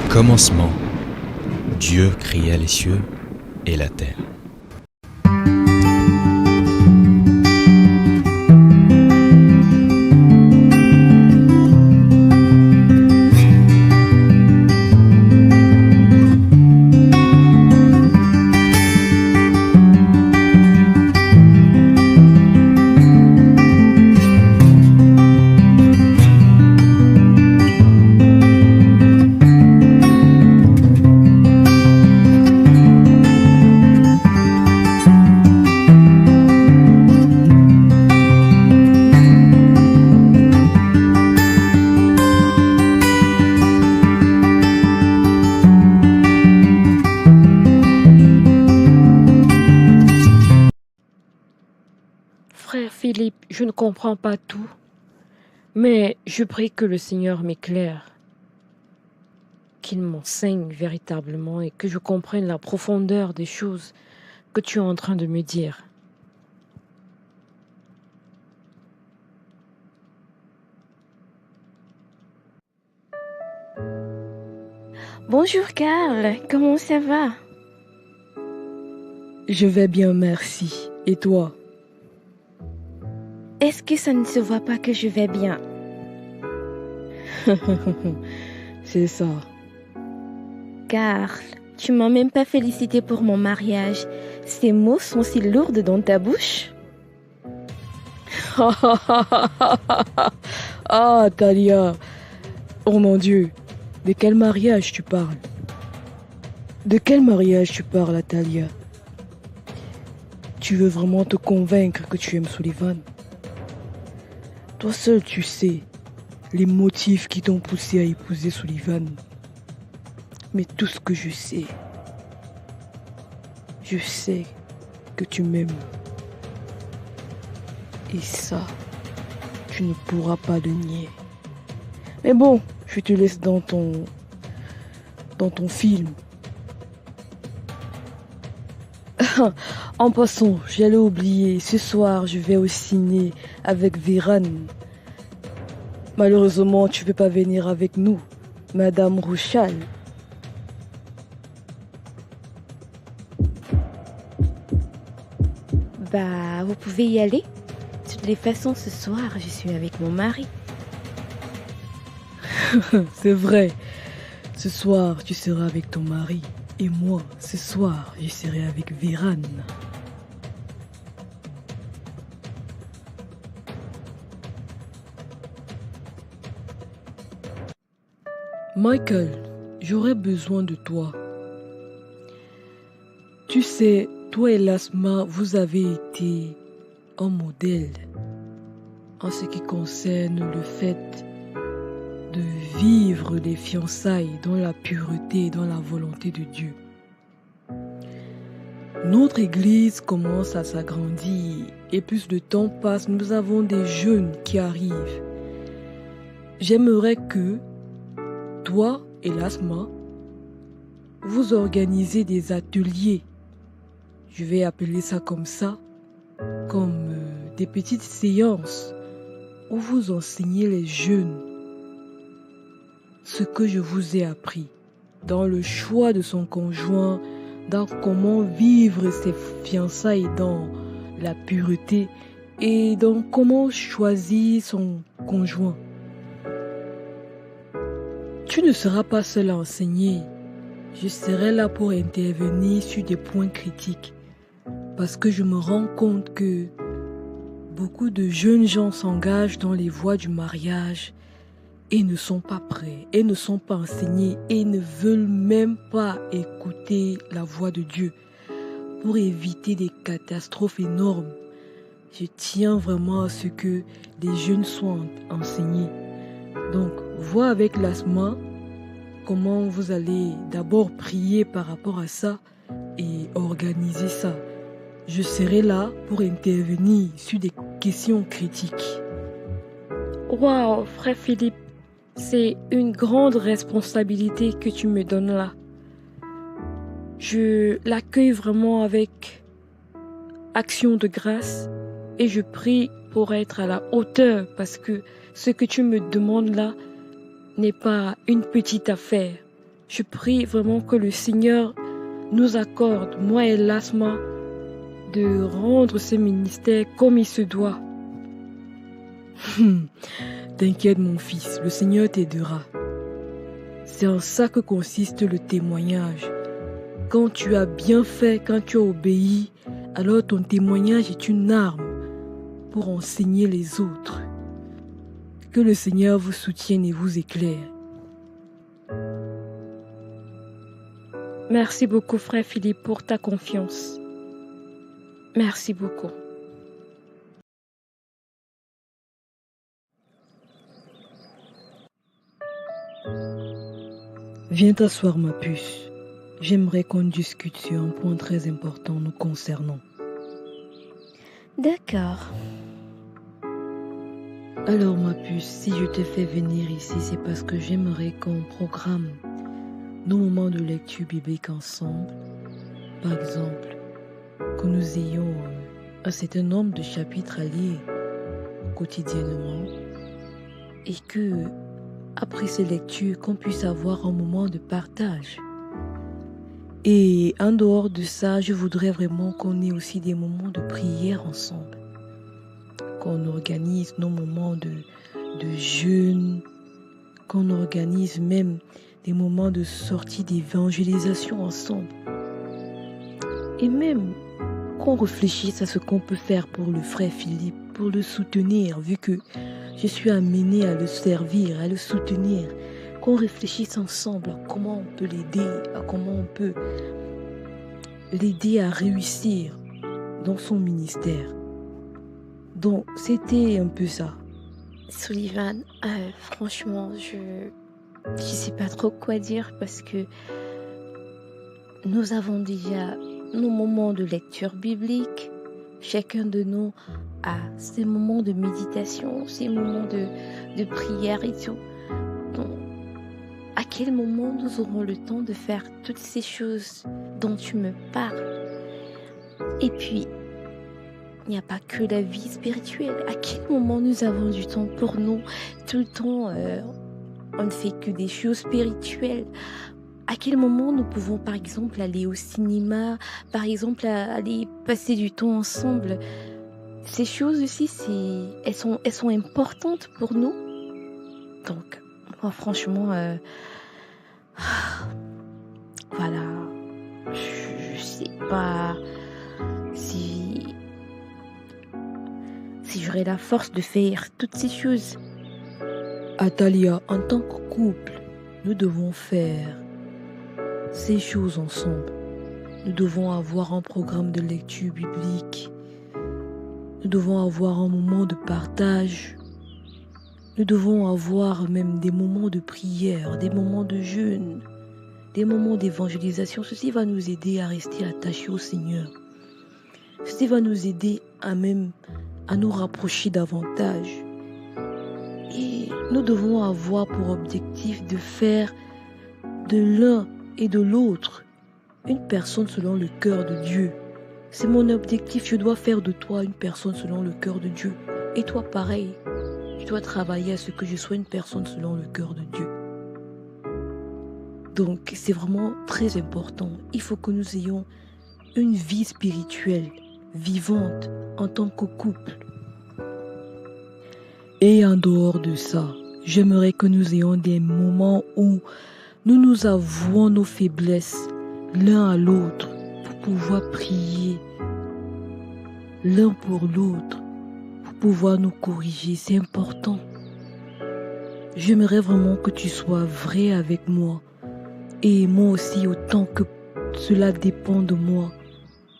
commencement, Dieu créa les cieux et la terre. Frère Philippe, je ne comprends pas tout, mais je prie que le Seigneur m'éclaire, qu'il m'enseigne véritablement et que je comprenne la profondeur des choses que tu es en train de me dire. Bonjour Karl, comment ça va? Je vais bien, merci. Et toi? Est-ce que ça ne se voit pas que je vais bien? C'est ça. Karl, tu m'as même pas félicité pour mon mariage. Ces mots sont si lourds dans ta bouche. Ah, Talia. Oh mon Dieu. De quel mariage tu parles? De quel mariage tu parles, Talia? Tu veux vraiment te convaincre que tu aimes Sullivan? Toi seul, tu sais les motifs qui t'ont poussé à épouser Sullivan. Mais tout ce que je sais que tu m'aimes. Et ça, tu ne pourras pas le nier. Mais bon, je te laisse dans ton film. En passant, j'allais oublier, ce soir je vais au ciné avec Véran. Malheureusement, tu ne peux pas venir avec nous, Madame Rouchal. Bah, vous pouvez y aller. De toutes les façons, ce soir, je suis avec mon mari. C'est vrai, ce soir tu seras avec ton mari. Et moi, ce soir, je serai avec Véran. Michael, j'aurais besoin de toi. Tu sais, toi et Lasma, vous avez été un modèle en ce qui concerne le fait de vivre les fiançailles dans la pureté et dans la volonté de Dieu. Notre église commence à s'agrandir et plus le temps passe, nous avons des jeunes qui arrivent. J'aimerais que toi et Lasma, vous organisez des ateliers. Je vais appeler ça comme ça, comme des petites séances où vous enseignez les jeunes ce que je vous ai appris dans le choix de son conjoint, dans comment vivre ses fiançailles dans la pureté et dans comment choisir son conjoint. Tu ne seras pas seul à enseigner. Je serai là pour intervenir sur des points critiques parce que je me rends compte que beaucoup de jeunes gens s'engagent dans les voies du mariage et ne sont pas prêts, et ne sont pas enseignés, et ne veulent même pas écouter la voix de Dieu pour éviter des catastrophes énormes. Je tiens vraiment à ce que les jeunes soient enseignés. Donc, vois avec Lasma comment vous allez d'abord prier par rapport à ça et organiser ça. Je serai là pour intervenir sur des questions critiques. Waouh, frère Philippe, c'est une grande responsabilité que tu me donnes là. Je l'accueille vraiment avec action de grâce et je prie pour être à la hauteur parce que ce que tu me demandes là n'est pas une petite affaire. Je prie vraiment que le Seigneur nous accorde, moi et Lasma, de rendre ce ministère comme il se doit. T'inquiète mon fils, le Seigneur t'aidera. C'est en ça que consiste le témoignage. Quand tu as bien fait, quand tu as obéi, alors ton témoignage est une arme pour enseigner les autres. Que le Seigneur vous soutienne et vous éclaire. Merci beaucoup, frère Philippe, pour ta confiance. Merci beaucoup. Viens t'asseoir, ma puce. J'aimerais qu'on discute sur un point très important nous concernant. D'accord. Alors, ma puce, si je te fais venir ici, c'est parce que j'aimerais qu'on programme nos moments de lecture biblique ensemble. Par exemple, que nous ayons un certain nombre de chapitres à lire quotidiennement et que, après ces lectures, qu'on puisse avoir un moment de partage. Et en dehors de ça, je voudrais vraiment qu'on ait aussi des moments de prière ensemble. Qu'on organise nos moments de jeûne, qu'on organise même des moments de sortie d'évangélisation ensemble. Et même qu'on réfléchisse à ce qu'on peut faire pour le frère Philippe, pour le soutenir, vu que je suis amenée à le servir, à le soutenir. Qu'on réfléchisse ensemble à comment on peut l'aider, à comment on peut l'aider à réussir dans son ministère. Donc, c'était un peu ça. Sullivan, franchement, je sais pas trop quoi dire parce que nous avons déjà nos moments de lecture biblique. Chacun de nous a ses moments de méditation, ses moments de prière et tout. Donc, à quel moment nous aurons le temps de faire toutes ces choses dont tu me parles? Et puis, il n'y a pas que la vie spirituelle. À quel moment nous avons du temps pour nous? Tout le temps, on ne fait que des choses spirituelles. À quel moment nous pouvons, par exemple, aller au cinéma, par exemple, aller passer du temps ensemble? Ces choses aussi, elles sont importantes pour nous. Donc, moi, franchement, voilà, je sais pas si j'aurai la force de faire toutes ces choses. Atalia, en tant que couple, nous devons faire ces choses ensemble. Nous devons avoir un programme de lecture biblique. Nous devons avoir un moment de partage. Nous devons avoir même des moments de prière, des moments de jeûne, des moments d'évangélisation. Ceci va nous aider à rester attachés au Seigneur. Ceci va nous aider à nous rapprocher davantage. Et nous devons avoir pour objectif de faire de l'un et de l'autre une personne selon le cœur de Dieu. C'est mon objectif, je dois faire de toi une personne selon le cœur de Dieu. Et toi pareil, tu dois travailler à ce que je sois une personne selon le cœur de Dieu. Donc c'est vraiment très important. Il faut que nous ayons une vie spirituelle, vivante, en tant que couple. Et en dehors de ça, j'aimerais que nous ayons des moments où nous avouons nos faiblesses l'un à l'autre pour pouvoir prier l'un pour l'autre, pour pouvoir nous corriger. C'est important. J'aimerais vraiment que tu sois vrai avec moi et moi aussi, autant que cela dépend de moi,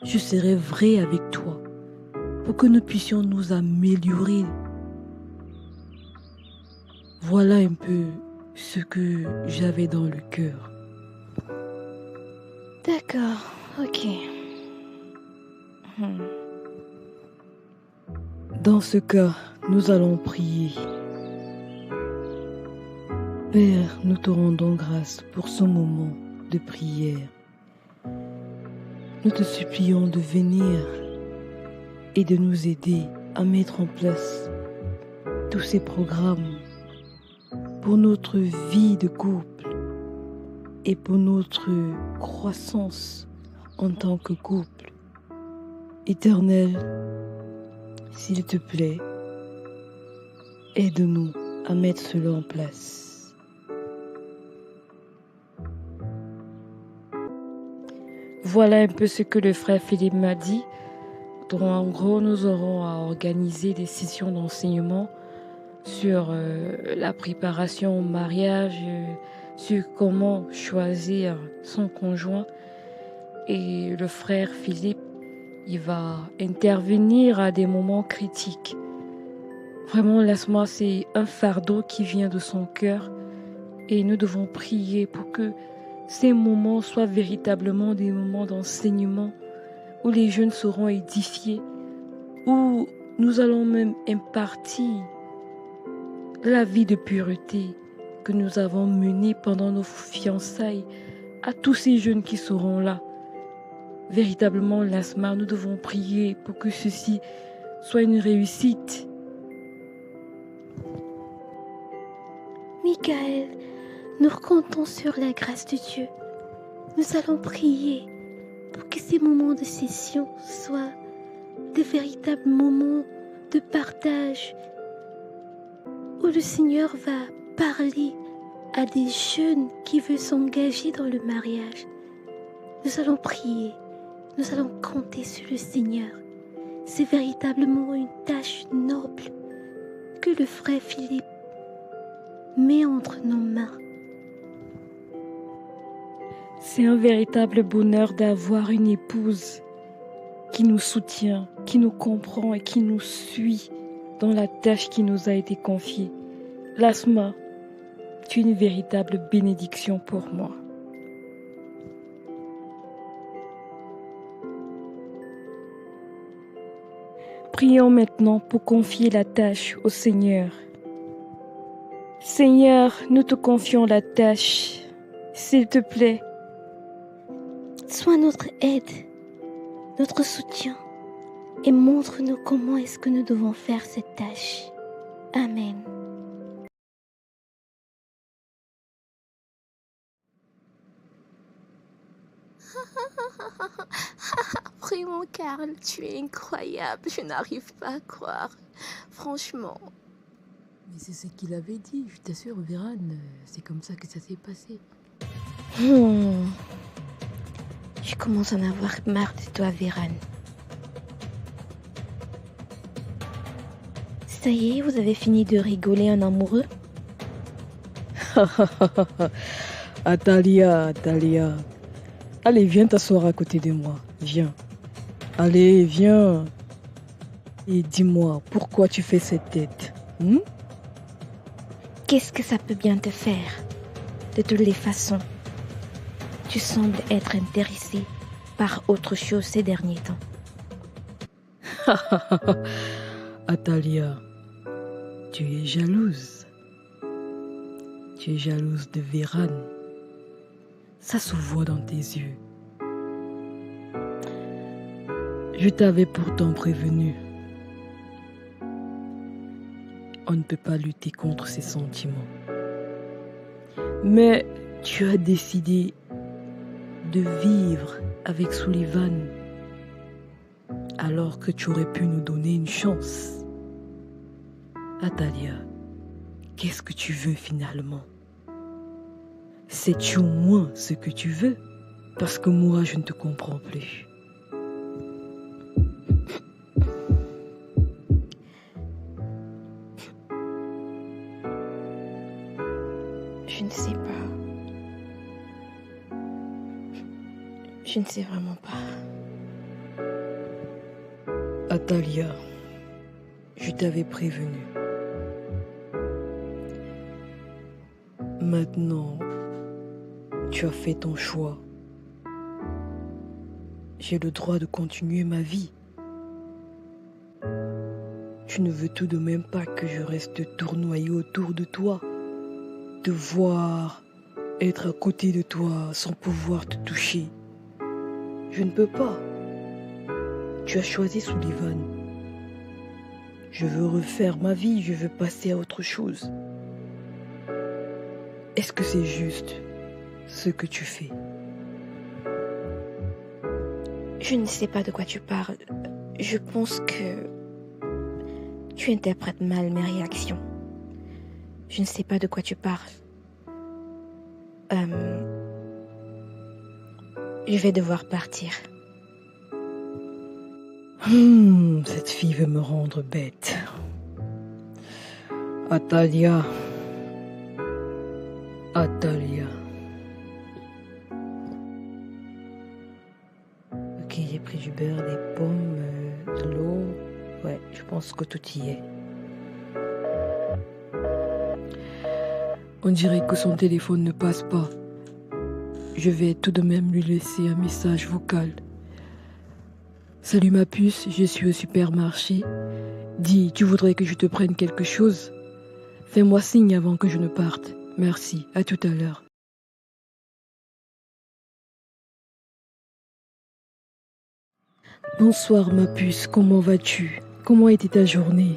je serai vrai avec toi pour que nous puissions nous améliorer. Voilà un peu ce que j'avais dans le cœur. D'accord, ok. Dans ce cas, nous allons prier. Père, nous te rendons grâce pour ce moment de prière. Nous te supplions de venir et de nous aider à mettre en place tous ces programmes pour notre vie de couple, et pour notre croissance en tant que couple. Éternel, s'il te plaît, aide-nous à mettre cela en place. Voilà un peu ce que le frère Philippe m'a dit. Donc, en gros, nous aurons à organiser des sessions d'enseignement sur la préparation au mariage, sur comment choisir son conjoint. Et le frère Philippe, il va intervenir à des moments critiques. Vraiment, laisse-moi, c'est un fardeau qui vient de son cœur. Et nous devons prier pour que ces moments soient véritablement des moments d'enseignement où les jeunes seront édifiés, où nous allons même impartir la vie de pureté que nous avons menée pendant nos fiançailles à tous ces jeunes qui seront là. Véritablement, Lasma, nous devons prier pour que ceci soit une réussite. Michael, nous comptons sur la grâce de Dieu. Nous allons prier pour que ces moments de session soient de véritables moments de partage où le Seigneur va parler à des jeunes qui veulent s'engager dans le mariage. Nous allons prier, nous allons compter sur le Seigneur. C'est véritablement une tâche noble que le frère Philippe met entre nos mains. C'est un véritable bonheur d'avoir une épouse qui nous soutient, qui nous comprend et qui nous suit dans la tâche qui nous a été confiée. Lasma, tu es une véritable bénédiction pour moi. Prions maintenant pour confier la tâche au Seigneur. Seigneur, nous te confions la tâche. S'il te plaît, sois notre aide, notre soutien, et montre-nous comment est-ce que nous devons faire cette tâche. Amen. Vraiment, Karl, tu es incroyable. Je n'arrive pas à croire. Franchement. Mais c'est ce qu'il avait dit, je t'assure, Véran, c'est comme ça que ça s'est passé. Je commence à en avoir marre de toi, Véran. Ça y est, vous avez fini de rigoler en amoureux? Atalia. Allez, viens t'asseoir à côté de moi. Viens. Allez, viens. Et dis-moi, pourquoi tu fais cette tête? Qu'est-ce que ça peut bien te faire? De toutes les façons, tu sembles être intéressé par autre chose ces derniers temps. Atalia, tu es jalouse. Tu es jalouse de Véran. Ça se voit dans tes yeux. Je t'avais pourtant prévenu. On ne peut pas lutter contre ces sentiments. Mais tu as décidé de vivre avec Sullivan alors que tu aurais pu nous donner une chance. Atalia, qu'est-ce que tu veux finalement? Sais-tu au moins ce que tu veux? Parce que moi, je ne te comprends plus. Je ne sais pas. Je ne sais vraiment pas. Atalia, je t'avais prévenu. Maintenant, tu as fait ton choix. J'ai le droit de continuer ma vie. Tu ne veux tout de même pas que je reste tournoyé autour de toi, te voir être à côté de toi sans pouvoir te toucher. Je ne peux pas. Tu as choisi Sullivan. Je veux refaire ma vie, je veux passer à autre chose. Est-ce que c'est juste? ce que tu fais. Je ne sais pas de quoi tu parles. Je pense que tu interprètes mal mes réactions. Je ne sais pas de quoi tu parles. Je vais devoir partir. Cette fille veut me rendre bête. Atalia. Ok, j'ai pris du beurre, des pommes, de l'eau. Ouais, je pense que tout y est. On dirait que son téléphone ne passe pas. Je vais tout de même lui laisser un message vocal. Salut ma puce, je suis au supermarché. Dis, tu voudrais que je te prenne quelque chose? Fais-moi signe avant que je ne parte. Merci, à tout à l'heure. Bonsoir ma puce, comment vas-tu? Comment était ta journée?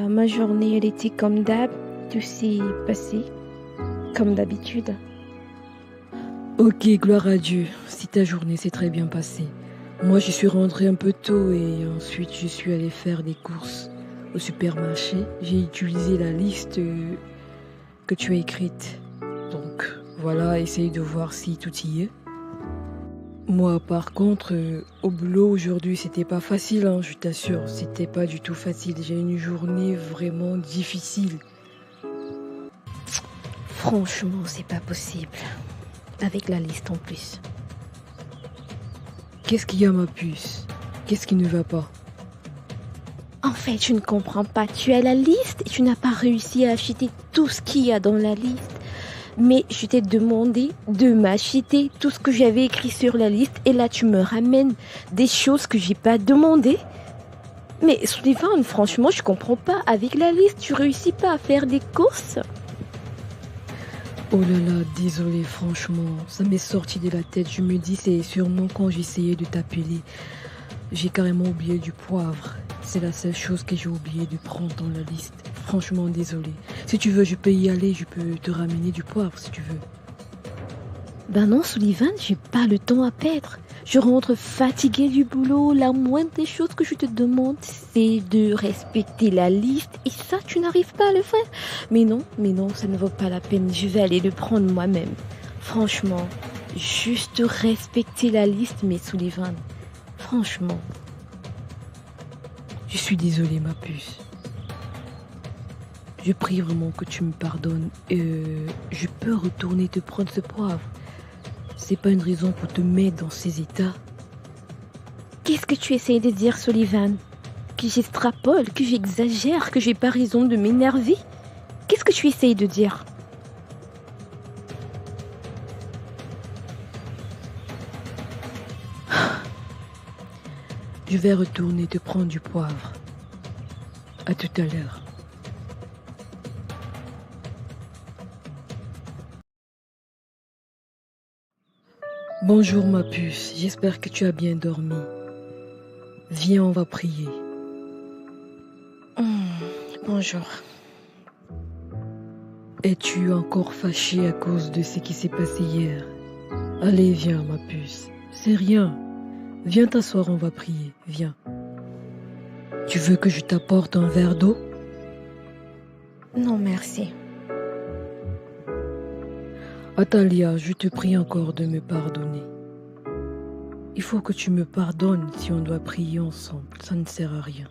Ma journée, elle était comme d'hab. Tout s'est passé comme d'habitude. Ok, gloire à Dieu, si ta journée s'est très bien passée. Moi, je suis rentrée un peu tôt et ensuite je suis allée faire des courses au supermarché. J'ai utilisé la liste que tu as écrite. Donc voilà, essaye de voir si tout y est. Moi, par contre, au boulot aujourd'hui, c'était pas facile, hein, je t'assure. C'était pas du tout facile. J'ai une journée vraiment difficile. Franchement, c'est pas possible. Avec la liste en plus. Qu'est-ce qu'il y a, ma puce? Qu'est-ce qui ne va pas? En fait, je ne comprends pas. Tu as la liste et tu n'as pas réussi à acheter tout ce qu'il y a dans la liste. Mais je t'ai demandé de m'acheter tout ce que j'avais écrit sur la liste et là tu me ramènes des choses que j'ai pas demandées. Mais Sullivan, franchement, je comprends pas. Avec la liste, tu réussis pas à faire des courses? Oh là là, désolé, franchement, ça m'est sorti de la tête. Je me dis, c'est sûrement quand j'essayais de t'appeler. J'ai carrément oublié du poivre. C'est la seule chose que j'ai oublié de prendre dans la liste. Franchement, désolé. Si tu veux, je peux y aller, je peux te ramener du poivre si tu veux. Ben non, Sullivan, j'ai pas le temps à perdre. Je rentre fatiguée du boulot. La moindre des choses que je te demande, c'est de respecter la liste. Et ça, tu n'arrives pas à le faire. Mais non, ça ne vaut pas la peine. Je vais aller le prendre moi-même. Franchement, juste respecter la liste, mais Sullivan, franchement. Je suis désolée, ma puce. Je prie vraiment que tu me pardonnes. Je peux retourner te prendre ce poivre. C'est pas une raison pour te mettre dans ces états. Qu'est-ce que tu essayes de dire, Sullivan? Que j'extrapole, que j'exagère, que j'ai pas raison de m'énerver? Qu'est-ce que tu essayes de dire? Je vais retourner te prendre du poivre. À tout à l'heure. Bonjour ma puce, j'espère que tu as bien dormi. Viens, on va prier. Bonjour. Es-tu encore fâchée à cause de ce qui s'est passé hier? Allez, viens ma puce, c'est rien. Viens t'asseoir, on va prier, viens. Tu veux que je t'apporte un verre d'eau? Non, merci. Atalia, je te prie encore de me pardonner. Il faut que tu me pardonnes si on doit prier ensemble, ça ne sert à rien.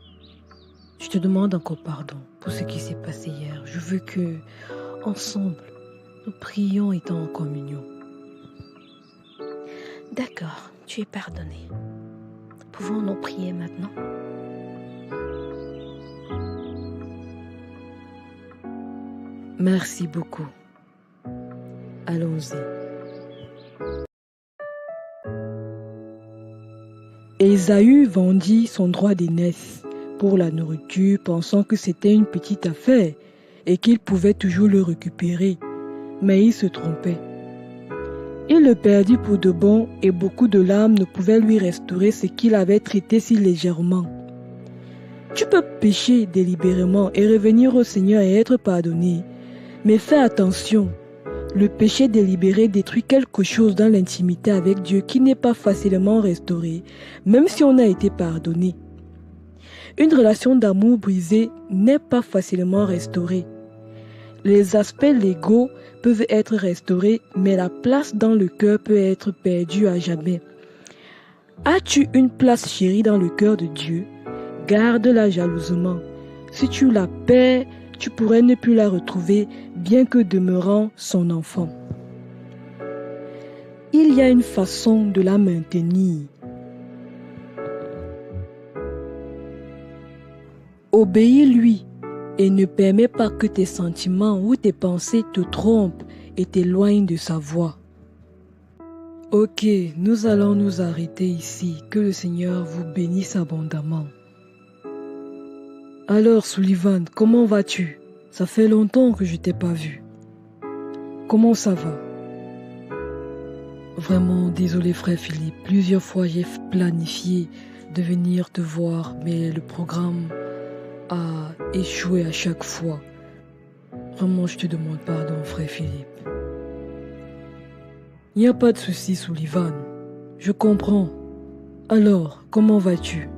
Je te demande encore pardon pour ce qui s'est passé hier. Je veux que, ensemble, nous prions étant en communion. D'accord, tu es pardonné. Pouvons-nous prier maintenant? Merci beaucoup. Allons-y. Ésaü vendit son droit d'aînesse pour la nourriture, pensant que c'était une petite affaire et qu'il pouvait toujours le récupérer. Mais il se trompait. Il le perdit pour de bon et beaucoup de larmes ne pouvaient lui restaurer ce qu'il avait traité si légèrement. Tu peux pécher délibérément et revenir au Seigneur et être pardonné. Mais fais attention, le péché délibéré détruit quelque chose dans l'intimité avec Dieu qui n'est pas facilement restauré, même si on a été pardonné. Une relation d'amour brisée n'est pas facilement restaurée. Les aspects légaux peuvent être restaurés, mais la place dans le cœur peut être perdue à jamais. As-tu une place chérie dans le cœur de Dieu? Garde-la jalousement. Si tu la perds, tu pourrais ne plus la retrouver, bien que demeurant son enfant. Il y a une façon de la maintenir. Obéis-lui et ne permets pas que tes sentiments ou tes pensées te trompent et t'éloignent de sa voie. Ok, nous allons nous arrêter ici. Que le Seigneur vous bénisse abondamment. Alors Sullivan, comment vas-tu? Ça fait longtemps que je t'ai pas vu. Comment ça va? Vraiment désolé frère Philippe, plusieurs fois j'ai planifié de venir te voir, mais le programme a échoué à chaque fois. Vraiment je te demande pardon frère Philippe. Il n'y a pas de souci Sullivan, je comprends. Alors, comment vas-tu?